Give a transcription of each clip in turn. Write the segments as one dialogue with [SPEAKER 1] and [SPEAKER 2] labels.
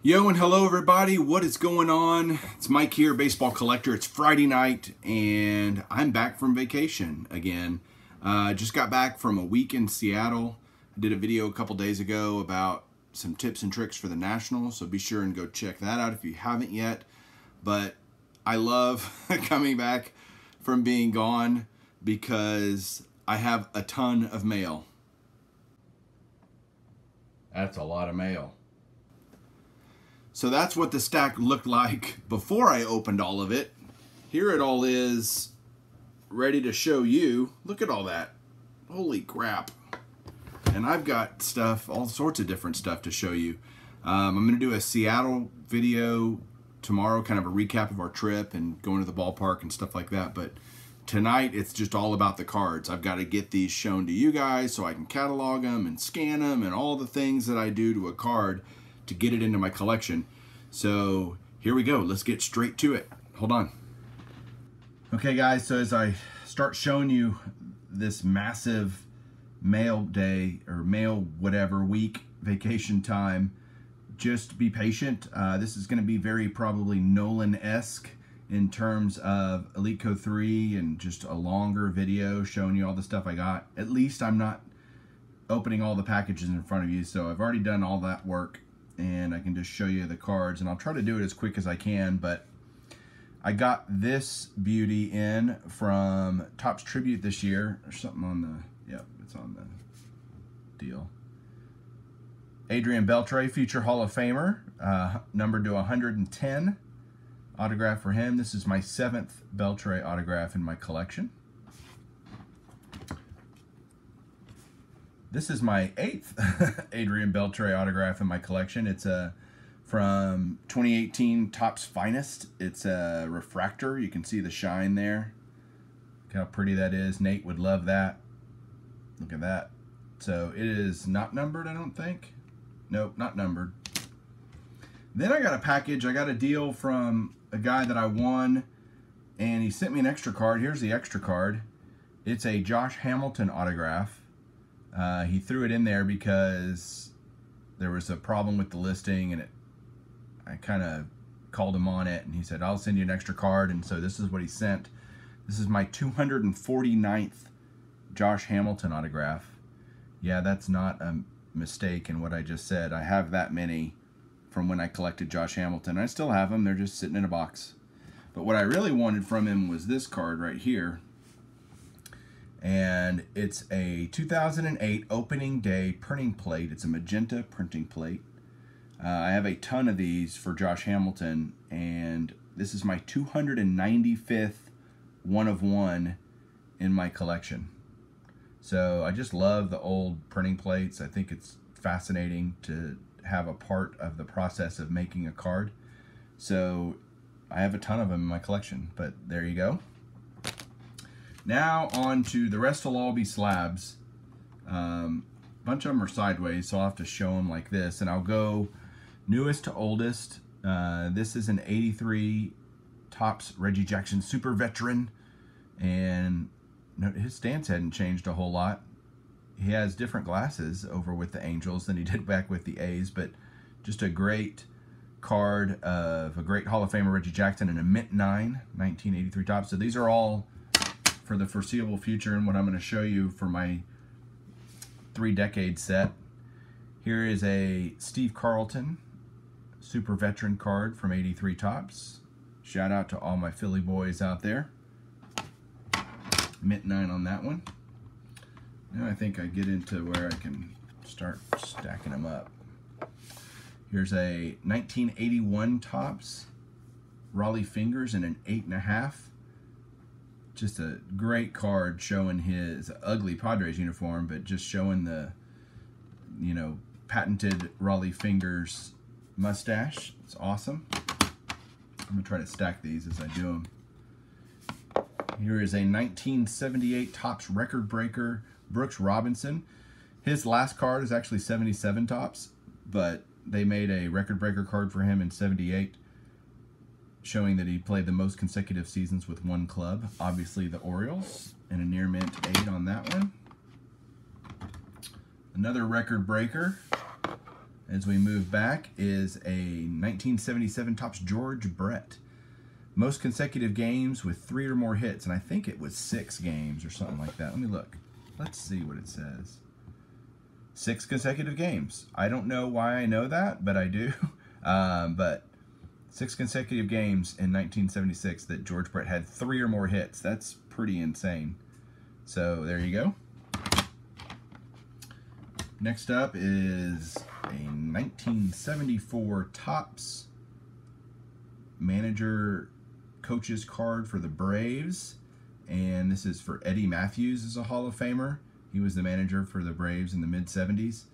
[SPEAKER 1] Yo and hello everybody, what is going on? It's Mike here, Baseball Collector. It's Friday night and I'm back from vacation again. Just got back from a week in Seattle. I did a video a couple days ago about some tips and tricks for the Nationals, so be sure and go check that out if you haven't yet. But I love coming back from being gone because I have a ton of mail. That's a lot of mail. So that's what the stack looked like before I opened all of it. Here it all is, ready to show you. Look at all that. Holy crap. And I've got stuff, all sorts of different stuff to show you. I'm going to do a Seattle video tomorrow, kind of a recap of our trip and going to the ballpark and stuff like that. But tonight, it's just all about the cards. I've got to get these shown to you guys so I can catalog them and scan them and all the things that I do to a card to get it into my collection. So here we go. Let's get straight to it. Hold on. Okay guys, so as I start showing you this massive mail day or mail whatever week vacation time, just be patient. This is going to be very probably Nolan-esque in terms of Elite Co 3 and just a longer video showing you all the stuff I got. At least I'm not opening all the packages in front of you, so I've already done all that work and I can just show you the cards, and I'll try to do it as quick as I can. But I got this beauty in from Topps Tribute this year, or something on the, yep, it's on the deal. Adrian Beltre, future Hall of Famer, numbered to 110, autograph for him. This is my 7th Beltre autograph in my collection. This is my 8th Adrian Beltre autograph in my collection. It's from 2018 Topps Finest. It's a refractor. You can see the shine there. Look how pretty that is. Nate would love that. Look at that. So it is not numbered, I don't think. Nope, not numbered. Then I got a package. I got a deal from a guy that I won, and he sent me an extra card. Here's the extra card. It's a Josh Hamilton autograph. He threw it in there because there was a problem with the listing, and I kind of called him on it, and he said, I'll send you an extra card, and so this is what he sent. This is my 249th Josh Hamilton autograph. Yeah, that's not a mistake in what I just said. I have that many from when I collected Josh Hamilton. I still have them. They're just sitting in a box. But what I really wanted from him was this card right here. And it's a 2008 opening day printing plate. It's a magenta printing plate. I have a ton of these for Josh Hamilton, and this is my 295th one of one in my collection. So I just love the old printing plates. I think it's fascinating to have a part of the process of making a card. So I have a ton of them in my collection, but there you go. Now on to the rest will all be slabs. A bunch of them are sideways, so I'll have to show them like this, and I'll go newest to oldest. This is an 83 Topps Reggie Jackson Super Veteran, and his stance hadn't changed a whole lot. He has different glasses over with the Angels than he did back with the A's, but just a great card of a great Hall of Famer Reggie Jackson in a mint 9, 1983 Topps. So these are all for the foreseeable future and what I'm going to show you for my 3-decade set. Here is a Steve Carlton Super Veteran card from 83 Topps. Shout out to all my Philly boys out there. Mint 9 on that one. Now I think I get into where I can start stacking them up. Here's a 1981 Topps Rollie Fingers in an 8.5. Just a great card showing his ugly Padres uniform, but just showing the, you know, patented Rollie Fingers mustache. It's awesome. I'm going to try to stack these as I do them. Here is a 1978 Topps Record Breaker Brooks Robinson. His last card is actually 77 Topps, but they made a record breaker card for him in 78. Showing that he played the most consecutive seasons with one club, obviously the Orioles, and a near mint 8 on that one. Another record breaker, as we move back is a 1977 Topps George Brett. Most consecutive games with 3 or more hits, and I think it was 6 games or something like that. Let me look. Let's see what it says. 6 consecutive games. I don't know why I know that, but I do. But 6 consecutive games in 1976 that George Brett had 3 or more hits. That's pretty insane. So there you go. Next up is a 1974 Topps manager coaches card for the Braves, and this is for Eddie Matthews as a Hall of Famer. He was the manager for the Braves in the mid-70s,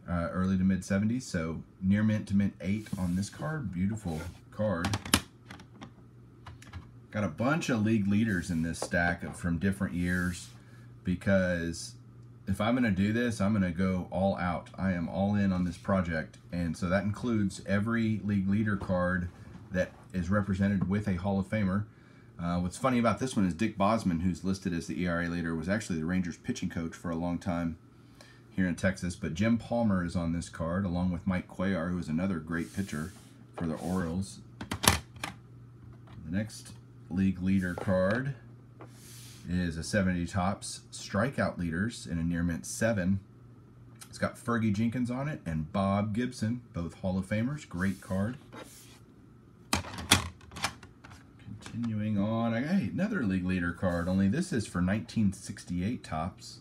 [SPEAKER 1] early to mid-70s, so near mint to mint 8 on this card. Beautiful card. Got a bunch of league leaders in this stack from different years, because if I'm going to do this, I'm going to go all out. I am all in on this project, and so that includes every league leader card that is represented with a Hall of Famer. What's funny about this one is Dick Bosman, who's listed as the ERA leader, was actually the Rangers pitching coach for a long time here in Texas, but Jim Palmer is on this card, along with Mike Cuellar, who is another great pitcher for the Orioles. The next league leader card is a 70 Topps strikeout leaders in a near mint 7. It's got Fergie Jenkins on it and Bob Gibson, both Hall of Famers. Great card. Continuing on, hey, another league leader card, only this is for 1968 Topps.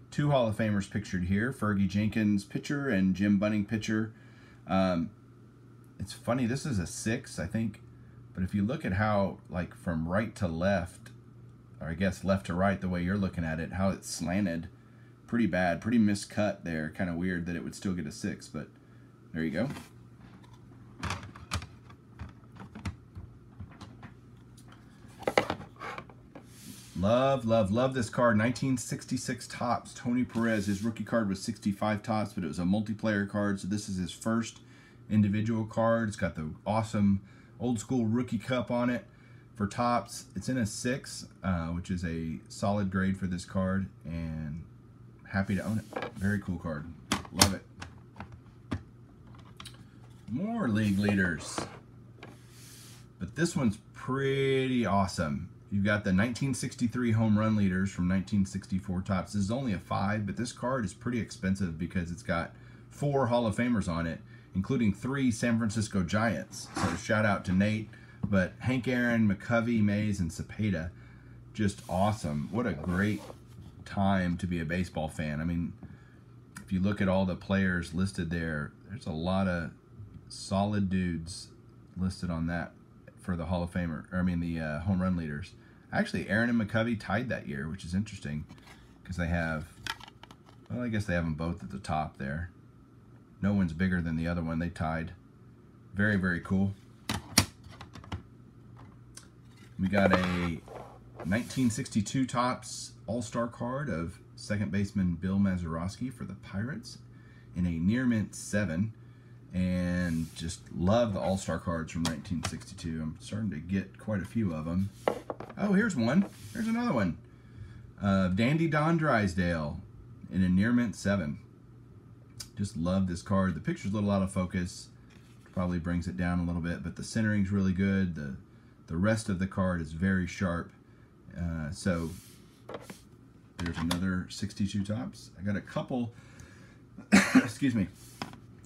[SPEAKER 1] 2 Hall of Famers pictured here, Fergie Jenkins pitcher and Jim Bunning pitcher. It's funny, this is a 6, I think, but if you look at how, like, from right to left, or I guess left to right, the way you're looking at it, how it's slanted, pretty bad, pretty miscut there. Kind of weird that it would still get a 6, but there you go. Love, love, love this card. 1966 Topps, Tony Perez. His rookie card was 65 Topps, but it was a multiplayer card, so this is his first individual card. It's got the awesome old school rookie cup on it. For Topps, it's in a 6, which is a solid grade for this card, and happy to own it. Very cool card. Love it. More league leaders. But this one's pretty awesome. You've got the 1963 home run leaders from 1964 Topps. This is only a 5, but this card is pretty expensive because it's got 4 Hall of Famers on it, including 3 San Francisco Giants. So shout out to Nate. But Hank Aaron, McCovey, Mays, and Cepeda, just awesome. What a great time to be a baseball fan. I mean, if you look at all the players listed there, there's a lot of solid dudes listed on that for the Hall of Famer, or I mean the home run leaders. Actually, Aaron and McCovey tied that year, which is interesting because they have, well, I guess they have them both at the top there. No one's bigger than the other one. They tied. Very, very cool. We got a 1962 Topps All-Star card of second baseman Bill Mazeroski for the Pirates in a near mint 7. And just love the All-Star cards from 1962. I'm starting to get quite a few of them. Oh, here's one. Here's another one. Dandy Don Drysdale in a near mint 7. Just love this card. The picture's a little out of focus. Probably brings it down a little bit, but the centering's really good. The rest of the card is very sharp. So there's another 62 Topps. I got a couple, excuse me,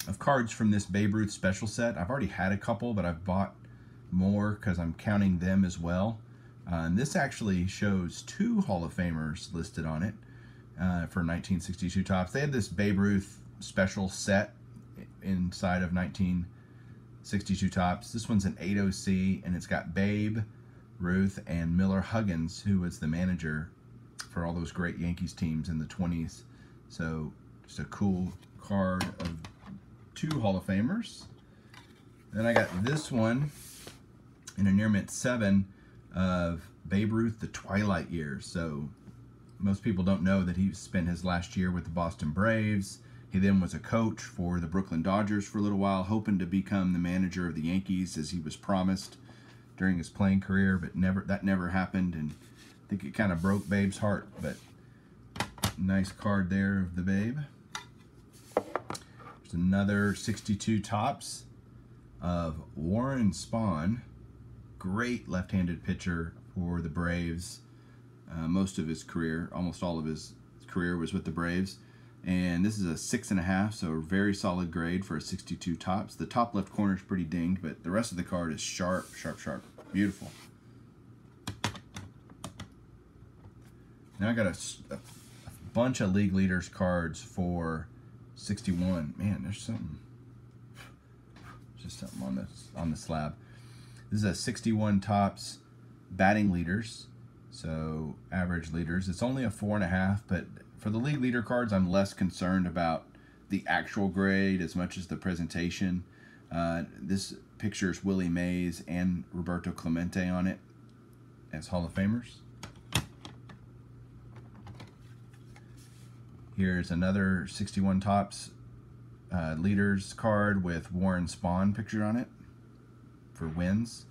[SPEAKER 1] of cards from this Babe Ruth special set. I've already had a couple, but I've bought more because I'm counting them as well. And this actually shows 2 Hall of Famers listed on it for 1962 Topps. They had this Babe Ruth special set inside of 1962 Topps. This one's an 8OC, and it's got Babe Ruth and Miller Huggins, who was the manager for all those great Yankees teams in the 20s. So just a cool card of 2 Hall of Famers. Then I got this one in a near mint 7 of Babe Ruth, the twilight years. So most people don't know that he spent his last year with the Boston Braves. He then was a coach for the Brooklyn Dodgers for a little while, hoping to become the manager of the Yankees as he was promised during his playing career, but that never happened, and I think it kind of broke Babe's heart. But nice card there of the Babe. There's Here's another 62 Topps of Warren Spahn. Great left-handed pitcher for the Braves. Most of his career, almost all of his career was with the Braves. And this is a 6.5, so a very solid grade for a 62 Topps. The top left corner is pretty dinged, but the rest of the card is sharp, sharp, sharp. Beautiful. Now I got a bunch of League Leaders cards for 61. Man, there's something. Just something on the slab. This is a 61 Topps batting leaders. So average leaders. It's only a 4.5, but for the League Leader cards, I'm less concerned about the actual grade as much as the presentation. This pictures Willie Mays and Roberto Clemente on it as Hall of Famers. Here's another 61 Topps leaders card with Warren Spahn pictured on it for wins.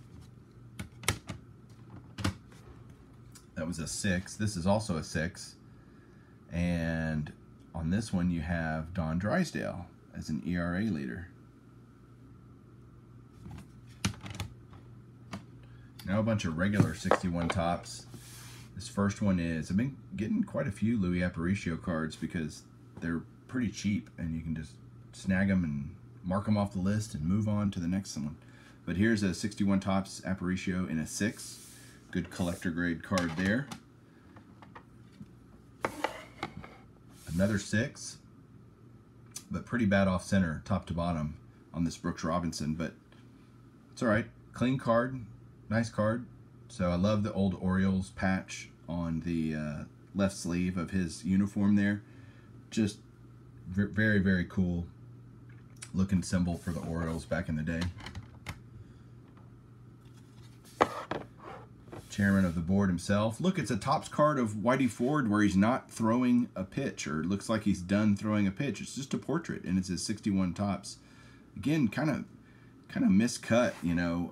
[SPEAKER 1] That was a 6. This is also a 6. And on this one you have Don Drysdale as an ERA leader. Now a bunch of regular 61 Topps. This first one is, I've been getting quite a few Louis Aparicio cards because they're pretty cheap and you can just snag them and mark them off the list and move on to the next one. But here's a 61 Topps Aparicio in a 6. Good collector grade card there. Another 6, but pretty bad off center, top to bottom on this Brooks Robinson, but it's all right. Clean card, nice card. So I love the old Orioles patch on the left sleeve of his uniform there. Just very, very cool looking symbol for the Orioles back in the day. Chairman of the board himself. Look, it's a Topps card of Whitey Ford where he's not throwing a pitch, or it looks like he's done throwing a pitch. It's just a portrait, and it's his 61 Topps. Again, kind of miscut, you know,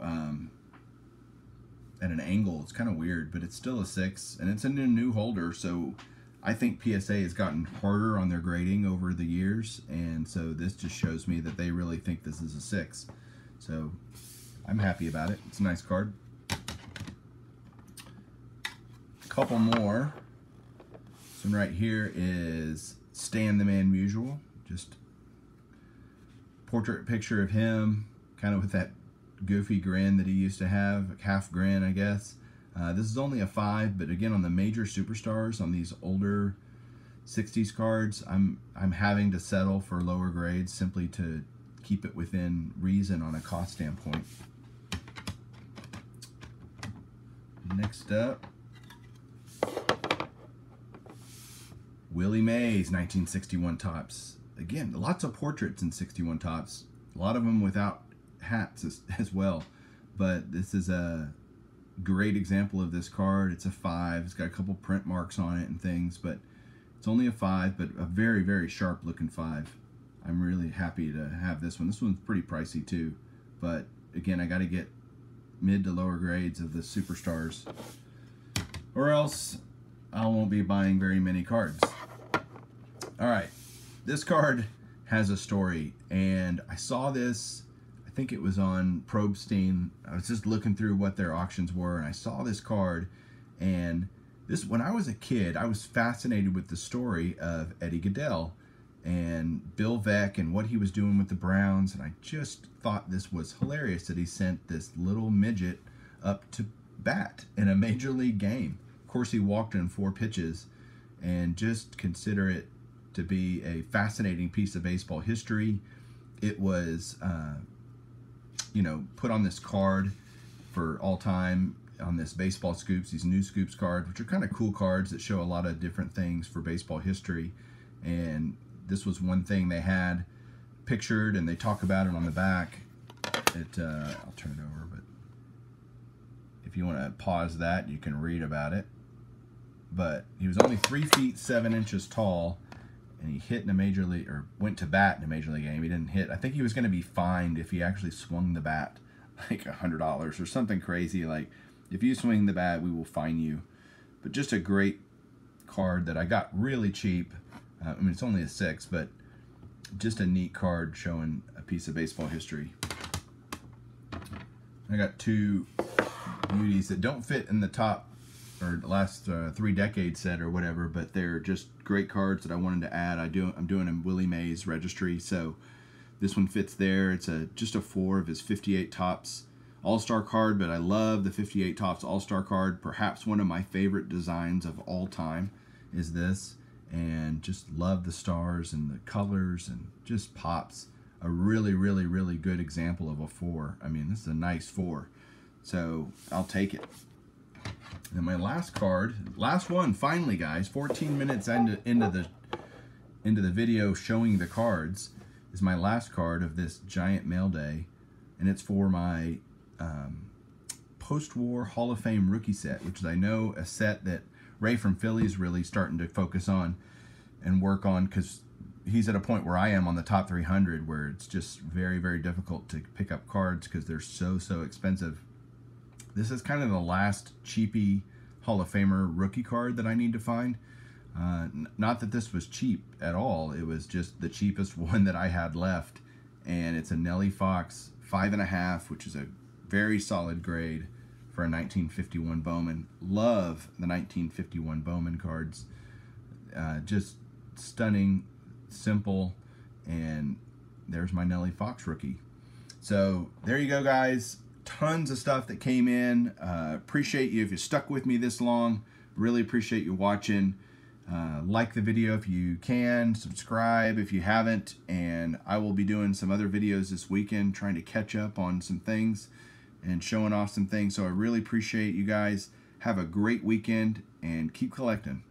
[SPEAKER 1] at an angle. It's kind of weird, but it's still a 6, and it's a new holder, so I think PSA has gotten harder on their grading over the years, and so this just shows me that they really think this is a 6. So I'm happy about it. It's a nice card. Couple more. This one right here is Stan the Man Musial. Just portrait picture of him, kind of with that goofy grin that he used to have, half grin, I guess. This is only a 5, but again, on the major superstars, on these older 60s cards, I'm having to settle for lower grades simply to keep it within reason on a cost standpoint. Next up, Willie Mays, 1961 Topps. Again, lots of portraits in 61 Topps. A lot of them without hats as well. But this is a great example of this card. It's a 5. It's got a couple print marks on it and things, but it's only a 5, but a very, very sharp looking 5. I'm really happy to have this one. This one's pretty pricey too. But again, I got to get mid to lower grades of the superstars, or else I won't be buying very many cards. All right, this card has a story, and I saw this, I think it was on Probstein. I was just looking through what their auctions were, and I saw this card, and this, when I was a kid, I was fascinated with the story of Eddie Gaedel and Bill Veeck and what he was doing with the Browns, and I just thought this was hilarious that he sent this little midget up to bat in a major league game. Of course, he walked in 4 pitches, and just consider it to be a fascinating piece of baseball history. It was, you know, put on this card for all time on this Baseball Scoops, these New Scoops cards, which are kind of cool cards that show a lot of different things for baseball history. And this was one thing they had pictured, and they talk about it on the back. I'll turn it over, but if you want to pause that, you can read about it. But he was only 3 feet 7 inches tall, and he hit in a major league, or went to bat in a major league game. He didn't hit. I think he was going to be fined if he actually swung the bat, like $100 or something crazy. Like, if you swing the bat, we will fine you. But just a great card that I got really cheap. I mean, it's only a 6, but just a neat card showing a piece of baseball history. I got two beauties that don't fit in the top or the last 3 decade set or whatever, but they're just great cards that I wanted to add. I'm doing a Willie Mays registry, so this one fits there. It's just a 4 of his 58 Topps All-Star card, but I love the 58 Topps All-Star card. Perhaps one of my favorite designs of all time is this, and just love the stars and the colors, and just pops. A really, really, really good example of a 4. I mean, this is a nice 4, so I'll take it. And my last card, last one, finally, guys, 14 minutes into the video showing the cards, is my last card of this giant mail day, and it's for my post-war Hall of Fame rookie set, which is, I know, a set that Ray from Philly is really starting to focus on and work on, because he's at a point where I am on the top 300 where it's just very, very difficult to pick up cards because they're so expensive. This is kind of the last cheapy Hall of Famer rookie card that I need to find. Not that this was cheap at all. It was just the cheapest one that I had left. And it's a Nellie Fox 5.5, which is a very solid grade for a 1951 Bowman. Love the 1951 Bowman cards. Just stunning, simple, and there's my Nellie Fox rookie. So there you go, guys. Tons of stuff that came in. Appreciate you if you stuck with me this long. Really appreciate you watching. Like the video if you can, subscribe if you haven't, and I will be doing some other videos this weekend trying to catch up on some things and showing off some things. So I really appreciate you guys. Have a great weekend and keep collecting.